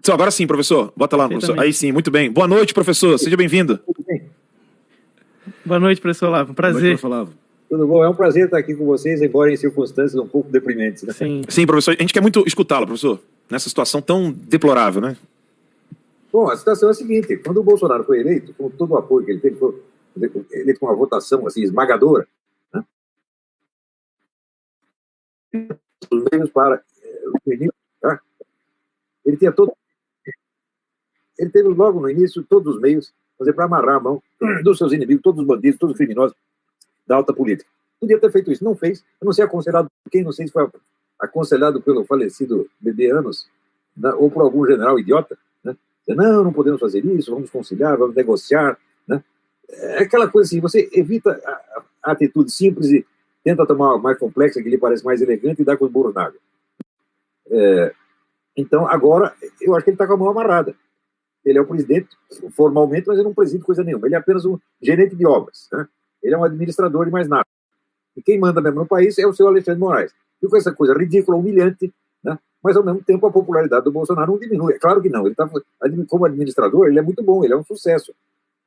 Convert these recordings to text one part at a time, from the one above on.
Então, agora sim, professor. Bota lá, professor. Aí sim, muito bem. Boa noite, professor. Seja bem-vindo. Boa noite, professor Olavo. Prazer. Boa noite, tudo bom? É um prazer estar aqui com vocês, embora em circunstâncias um pouco deprimentes, né? Sim, professor. A gente quer muito escutá-lo, professor, nessa situação tão deplorável, né? Bom, a situação é a seguinte. Quando o Bolsonaro foi eleito, com todo o apoio que ele teve, foi eleito com uma votação assim, esmagadora, né? Os meios para o início, tá? Ele tinha todo... Ele teve logo no início todos os meios para amarrar a mão dos seus inimigos, todos os bandidos, todos os criminosos da alta política. Podia ter feito isso, não fez. Eu não sei aconselhado por quem, não sei se foi aconselhado pelo falecido Bebê Anos, né, ou por algum general idiota, né? Não podemos fazer isso, vamos conciliar, vamos negociar, né? É aquela coisa assim, você evita a atitude simples e tenta tomar a mais complexa, que lhe parece mais elegante, e dá com os burros na água. Então, agora, eu acho que ele está com a mão amarrada. Ele é o presidente, formalmente, mas ele não preside coisa nenhuma. Ele é apenas um gerente de obras, né? Ele é um administrador e mais nada. E quem manda mesmo no país é o seu Alexandre de Moraes. E com essa coisa ridícula, humilhante, né? Mas ao mesmo tempo a popularidade do Bolsonaro não diminui. É claro que não. Ele tá, como administrador, ele é muito bom, ele é um sucesso.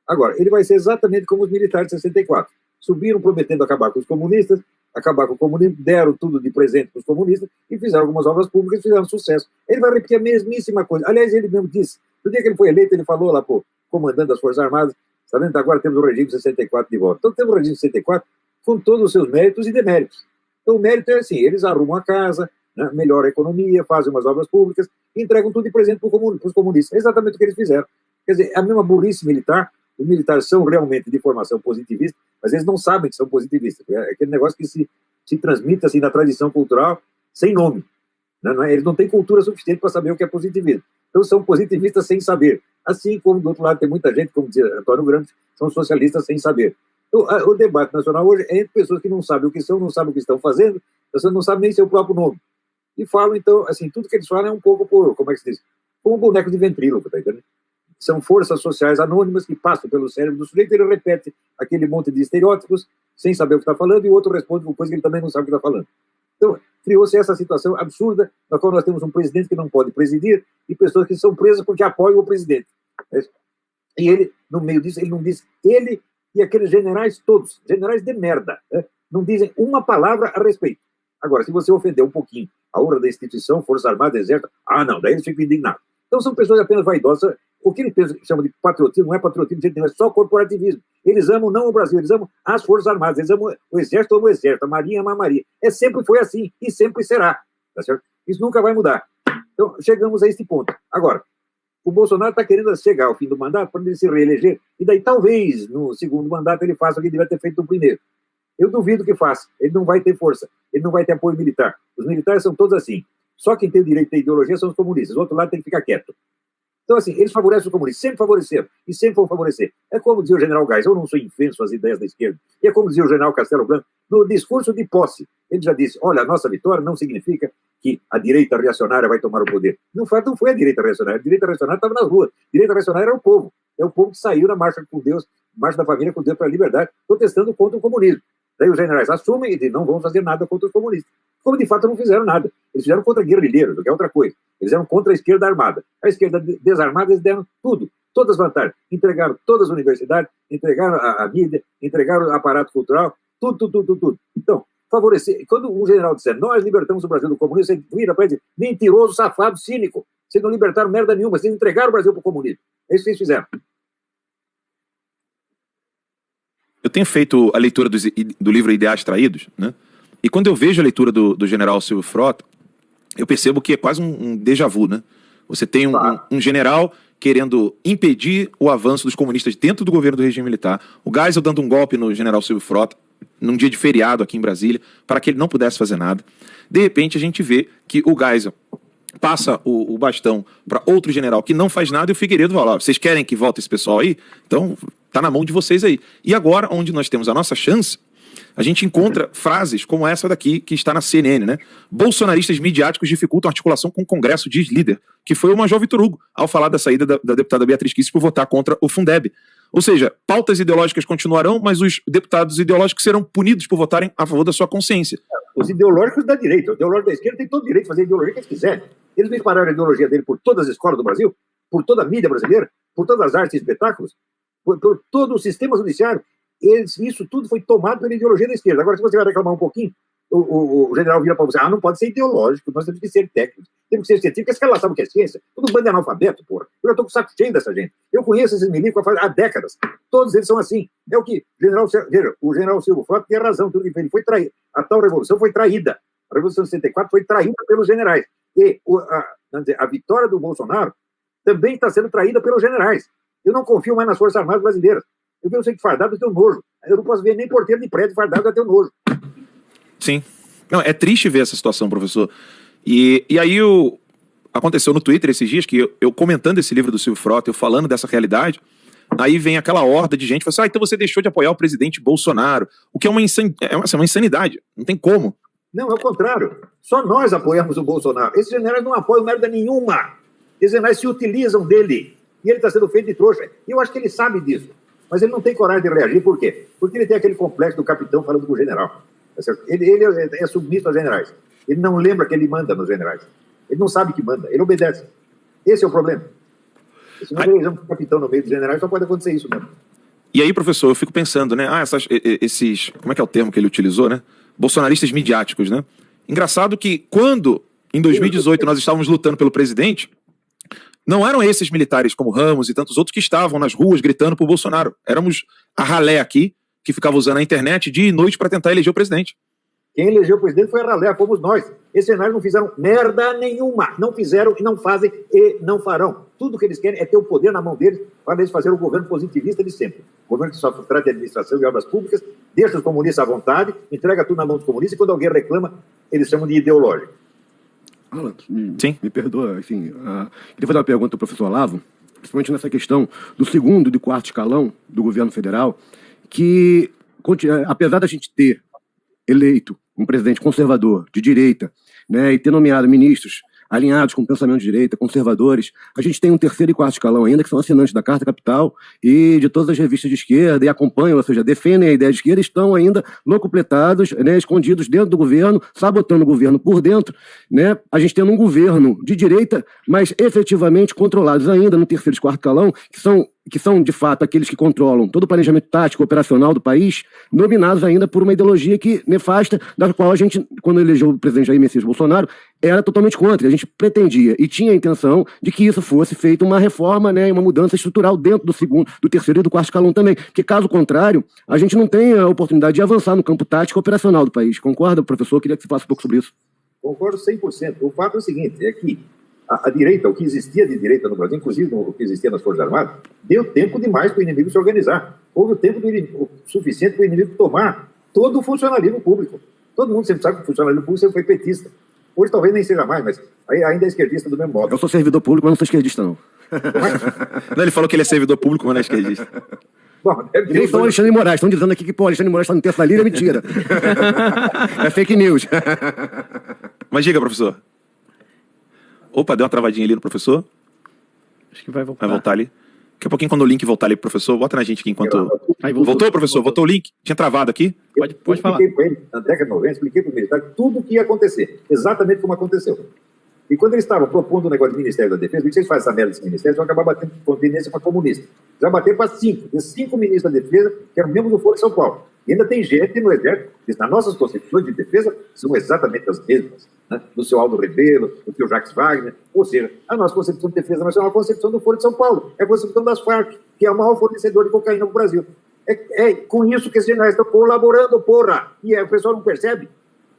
Agora, ele vai ser exatamente como os militares de 64. Subiram prometendo acabar com os comunistas, acabar com o comunismo, deram tudo de presente para os comunistas e fizeram algumas obras públicas e fizeram sucesso. Ele vai repetir a mesmíssima coisa. Aliás, ele mesmo disse, no dia que ele foi eleito, ele falou lá para o comandante das Forças Armadas, está vendo? Agora temos o regime 64 de volta. Então temos o regime 64 com todos os seus méritos e deméritos. Então o mérito é assim, eles arrumam a casa, né, melhoram a economia, fazem umas obras públicas, entregam tudo de presente para os comunistas. É exatamente o que eles fizeram. Quer dizer, a mesma burrice militar. Os militares são realmente de formação positivista, mas eles não sabem que são positivistas. É aquele negócio que se transmite assim, na tradição cultural sem nome. Né? Eles não têm cultura suficiente para saber o que é positivismo. Então são positivistas sem saber. Assim como do outro lado tem muita gente, como dizia Antônio Gramsci, são socialistas sem saber. Então, o debate nacional hoje é entre pessoas que não sabem o que são, não sabem o que estão fazendo, pessoas não sabem nem seu próprio nome. E falam, então, assim, tudo que eles falam é um pouco por, como é que se diz? Como um boneco de ventríloco, tá entendendo? São forças sociais anônimas que passam pelo cérebro do sujeito e ele repete aquele monte de estereótipos sem saber o que está falando e o outro responde com coisa que ele também não sabe o que está falando. Então, criou-se essa situação absurda na qual nós temos um presidente que não pode presidir e pessoas que são presas porque apoiam o presidente. E ele, no meio disso, ele não diz, ele e aqueles generais todos, generais de merda, né, não dizem uma palavra a respeito. Agora, se você ofender um pouquinho a honra da instituição, Forças Armadas, Exército, não, daí eles ficam indignados. Então são pessoas apenas vaidosas. O que eles chamam de patriotismo não é patriotismo de jeito nenhum, é só corporativismo. Eles amam não o Brasil, eles amam as Forças Armadas, eles amam o Exército, amam o Exército, a Marinha ama a Marinha. Sempre foi assim e sempre será. Tá certo? Isso nunca vai mudar. Então chegamos a este ponto. Agora, o Bolsonaro está querendo chegar ao fim do mandato para ele se reeleger e daí talvez no segundo mandato ele faça o que ele deve ter feito no primeiro. Eu duvido que faça. Ele não vai ter força, ele não vai ter apoio militar. Os militares são todos assim. Só quem tem direito à ideologia são os comunistas. O outro lado tem que ficar quieto. Então, assim, eles favorecem os comunistas, sempre favoreceram, e sempre vão favorecer. É como dizia o general Geis, eu não sou infenso às ideias da esquerda, e é como dizia o general Castelo Branco, no discurso de posse, ele já disse, olha, a nossa vitória não significa que a direita reacionária vai tomar o poder. Não foi a direita reacionária estava nas ruas, a direita reacionária era o povo, é o povo que saiu na marcha com Deus, marcha da família com Deus para a liberdade, protestando contra o comunismo. Daí os generais assumem e dizem, não vamos fazer nada contra os comunistas. Como de fato não fizeram nada. Eles fizeram contra guerrilheiros, o que é outra coisa. Eles fizeram contra a esquerda armada. A esquerda desarmada, eles deram tudo, todas as vantagens. Entregaram todas as universidades, entregaram a mídia, entregaram o aparato cultural, tudo. Então, favorecer. Quando um general disser, nós libertamos o Brasil do comunismo, você vira para ele dizer, mentiroso, safado, cínico. Vocês não libertaram merda nenhuma, vocês entregaram o Brasil para o comunismo. É isso que vocês fizeram. Eu tenho feito a leitura do livro Ideais Traídos, né? E quando eu vejo a leitura do general Silvio Frota, eu percebo que é quase um déjà vu, né? Você tem um general querendo impedir o avanço dos comunistas dentro do governo do regime militar, o Geisel dando um golpe no general Silvio Frota, num dia de feriado aqui em Brasília, para que ele não pudesse fazer nada. De repente, a gente vê que o Geisel passa o bastão para outro general que não faz nada e o Figueiredo fala, vocês querem que volte esse pessoal aí? Então, tá na mão de vocês aí. E agora, onde nós temos a nossa chance, a gente encontra frases como essa daqui, que está na CNN, né? Bolsonaristas midiáticos dificultam a articulação com o Congresso, diz líder, que foi o Major Vitor Hugo, ao falar da saída da deputada Beatriz Kicis por votar contra o Fundeb. Ou seja, pautas ideológicas continuarão, mas os deputados ideológicos serão punidos por votarem a favor da sua consciência. Os ideológicos da direita, os ideológicos da esquerda têm todo o direito de fazer a ideologia que eles quiserem. Eles não espalharam a ideologia dele por todas as escolas do Brasil, por toda a mídia brasileira, por todas as artes e espetáculos, por todo o sistema judiciário. Isso tudo foi tomado pela ideologia da esquerda. Agora, se você vai reclamar um pouquinho, o general vira para você, não pode ser ideológico, nós temos que ser técnicos, temos que ser científicos, esse cara lá sabe o que é ciência, tudo bando de analfabeto, porra. Eu já estou com o saco cheio dessa gente. Eu conheço esses milicos há décadas, todos eles são assim. É o que o general Silvio Frota tinha razão, tudo que ele foi traído. A tal revolução foi traída. A Revolução de 64 foi traída pelos generais. E a vitória do Bolsonaro também está sendo traída pelos generais. Eu não confio mais nas Forças Armadas brasileiras. Eu vejo sempre fardado, eu tenho nojo. Eu não posso ver nem porteiro de prédio fardado, eu tenho nojo. Sim. Não, é triste ver essa situação, professor. E aí aconteceu no Twitter esses dias que eu comentando esse livro do Silvio Frota, eu falando dessa realidade, aí vem aquela horda de gente e fala assim, então você deixou de apoiar o presidente Bolsonaro, o que é uma insanidade, não tem como. Não, é o contrário. Só nós apoiamos o Bolsonaro. Esses generais não apoiam merda nenhuma. Esses generais se utilizam dele. E ele está sendo feito de trouxa. E eu acho que ele sabe disso. Mas ele não tem coragem de reagir. Por quê? Porque ele tem aquele complexo do capitão falando com o general. Ele é submisso aos generais. Ele não lembra que ele manda nos generais. Ele não sabe que manda. Ele obedece. Esse é o problema. Se nós elegemos um capitão no meio dos generais, só pode acontecer isso mesmo. E aí, professor, eu fico pensando, né? Como é que é o termo que ele utilizou, né? Bolsonaristas midiáticos, né? Engraçado que quando, em 2018, nós estávamos lutando pelo presidente, não eram esses militares como Ramos e tantos outros que estavam nas ruas gritando por Bolsonaro. Éramos a ralé aqui, que ficava usando a internet dia e noite para tentar eleger o presidente. Quem elegeu o presidente foi a ralé, fomos nós. Esses cenários não fizeram merda nenhuma. Não fizeram e não fazem e não farão. Tudo que eles querem é ter o poder na mão deles para eles fazerem o governo positivista de sempre. O governo que só trata de administração e obras públicas, deixa os comunistas à vontade, entrega tudo na mão dos comunistas e quando alguém reclama, eles chamam de ideológico. Alan, Sim. Me perdoa, enfim, queria fazer uma pergunta ao professor Olavo, principalmente nessa questão do segundo e do quarto escalão do governo federal, que, apesar da gente ter eleito um presidente conservador, de direita, né, e ter nomeado ministros alinhados com o pensamento de direita, conservadores, a gente tem um terceiro e quarto escalão ainda, que são assinantes da Carta Capital e de todas as revistas de esquerda, e acompanham, ou seja, defendem a ideia de esquerda, estão ainda locupletados, né, escondidos dentro do governo, sabotando o governo por dentro, né, a gente tendo um governo de direita, mas efetivamente controlados ainda no terceiro e quarto escalão, que são, de fato, aqueles que controlam todo o planejamento tático operacional do país, dominados ainda por uma ideologia que nefasta, da qual a gente, quando elegeu o presidente Jair Messias Bolsonaro, era totalmente contra. A gente pretendia e tinha a intenção de que isso fosse feita uma reforma, né, uma mudança estrutural dentro do segundo, do terceiro e do quarto escalão também, porque caso contrário, a gente não tem a oportunidade de avançar no campo tático operacional do país. Concorda, professor? Eu queria que você falasse um pouco sobre isso. Concordo 100%. O fato é o seguinte, é que a direita, o que existia de direita no Brasil, inclusive o que existia nas Forças Armadas, deu tempo demais para o inimigo se organizar. Houve o tempo suficiente para o inimigo tomar todo o funcionalismo público. Todo mundo sempre sabe que o funcionalismo público sempre foi petista. Hoje talvez nem seja mais, mas ainda é esquerdista do mesmo modo. Eu sou servidor público, mas não sou esquerdista, não. Não, ele falou que ele é servidor público, mas não é esquerdista. Bom, nem são Alexandre de Moraes. Estão dizendo aqui que o Alexandre de Moraes está no terça liga, é mentira. É fake news. Mas diga, professor. Opa, deu uma travadinha ali no professor. Acho que vai voltar. Vai voltar ali. Daqui a pouquinho, quando o link voltar ali pro professor, bota na gente aqui enquanto... Aí voltou, professor? Voltou o link? Tinha travado aqui? Pode falar. Eu expliquei para ele, na década de 90, expliquei para o militar tudo o que ia acontecer. Exatamente como aconteceu. E quando eles estavam propondo o negócio do Ministério da Defesa, vocês fazem essa merda desse ministério, vão acabar batendo continência para comunista. Já bateram para 5. Esses 5 ministros da Defesa, que eram membros do Foro de São Paulo. E ainda tem gente no Exército, que nas nossas concepções de defesa são exatamente as mesmas. Né? Do seu Aldo Rebelo, do seu Jacques Wagner. Ou seja, a nossa concepção de defesa nacional é a concepção do Foro de São Paulo. É a concepção das Farc, que é o maior fornecedor de cocaína no Brasil. É com isso que esses generais estão colaborando, porra! E o pessoal não percebe.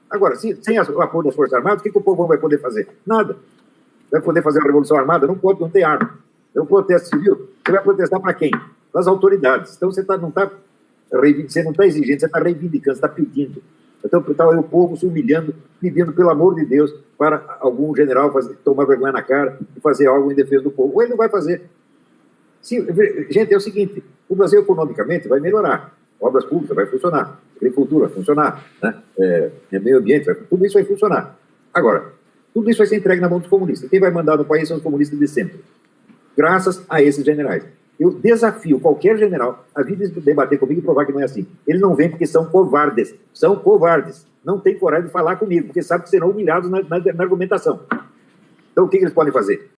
Agora, sem o apoio das Forças Armadas, o que o povo vai poder fazer? Nada. Vai poder fazer uma revolução armada? Não pode, não tem arma. É um protesto civil. Você vai protestar para quem? Para as autoridades. Então você não está exigindo, você está reivindicando, você está pedindo. Então está o povo se humilhando, pedindo, pelo amor de Deus, para algum general tomar vergonha na cara e fazer algo em defesa do povo. Ou ele não vai fazer. Gente, é o seguinte, o Brasil economicamente vai melhorar. Obras públicas vai funcionar, agricultura vai funcionar, né? Meio ambiente, tudo isso vai funcionar. Agora, tudo isso vai ser entregue na mão dos comunistas. Quem vai mandar no país são os comunistas de sempre. Graças a esses generais. Eu desafio qualquer general a vir debater comigo e provar que não é assim. Eles não vêm porque são covardes. São covardes. Não têm coragem de falar comigo, porque sabem que serão humilhados na argumentação. Então, o que eles podem fazer?